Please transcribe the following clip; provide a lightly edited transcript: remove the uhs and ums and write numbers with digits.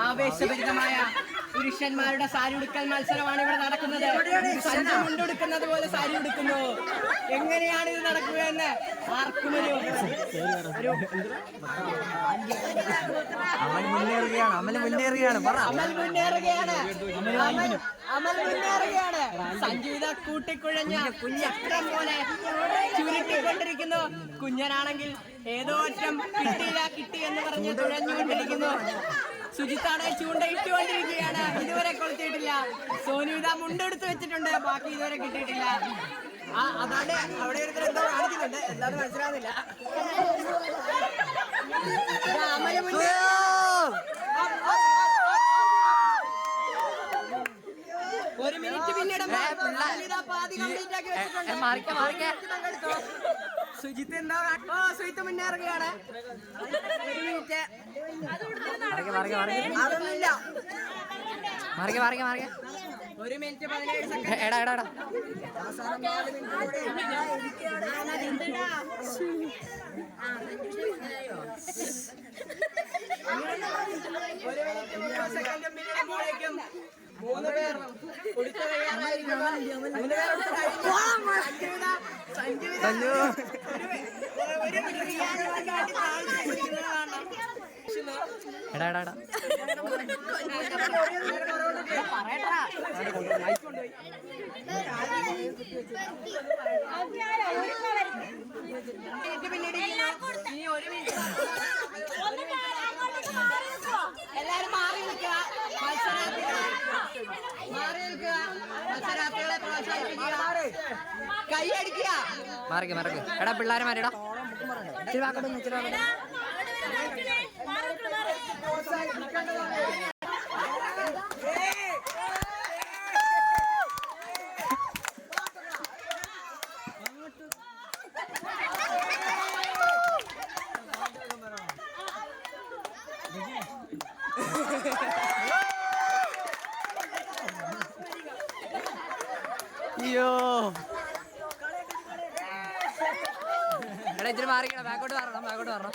ആവേശഭരിതമായ പുരുഷന്മാരുടെ സാരി ഉടുക്കൽ മത്സരമാണ് ഇവിടെ നടക്കുന്നത്. മുണ്ടെടുക്കുന്നത് പോലെ സാരി ഉടുക്കുന്നു. എങ്ങനെയാണ് ഇത് നടക്കുക എന്ന് ആർക്കും അമൽ മുന്നേറുകയാണ്. സംഗീത കൂട്ടിക്കുഴഞ്ഞ ചക്രം പോലെ ചുരുട്ടിക്കൊണ്ടിരിക്കുന്നു. കുഞ്ഞനാണെങ്കിൽ ഏതോ അറ്റം കിട്ടി എന്ന് പറഞ്ഞ് തുഴഞ്ഞുകൊണ്ടിരിക്കുന്നു. സുജിത്താണ് ചൂണ്ടയിട്ടുകൊണ്ടിരിക്കുകയാണ്. ഇതുവരെ കൊളുത്തിയിട്ടില്ല. സോനു ഇതാ മുണ്ടെടുത്ത് വെച്ചിട്ടുണ്ട്. ബാക്കി ഇതുവരെ കിട്ടിയിട്ടില്ല. അതാണ് അവിടെ ഒരുത്തർ എന്തോ കാണിക്കുന്നുണ്ട്. എന്താണെന്ന് മനസ്സിലാവുന്നില്ല. ഒരു മിനിറ്റ് പിന്നീട് സുജിത്ത് എന്താ സുജിത്ത് മുന്നേറുകയാണ്. ഒരു മിനിറ്റ് അതൊന്നുമില്ല. ഒരു മിനിറ്റ് 17 സെക്കൻഡ്. ഒരു മിനിറ്റ് 30 സെക്കൻഡ് പിന്നിടുമ്പോഴേക്കും 3 പേർ കുടിച്ചു കഴിയാമായിരിക്കുന്നു. 3 പേർ എല്ലാരും മാറി നിൽക്കുക. മത്സരാർത്ഥികളെ പ്രോത്സാഹിപ്പിക്കുക. കൈയടിക്കുക. മാറിക്ക് എടാ പിള്ളേരെ മാറിയടാ. അയ്യോ എടാ ഇച്ചിരി മാറിക്കണം. ബാക്കോട്ട് മാറണം.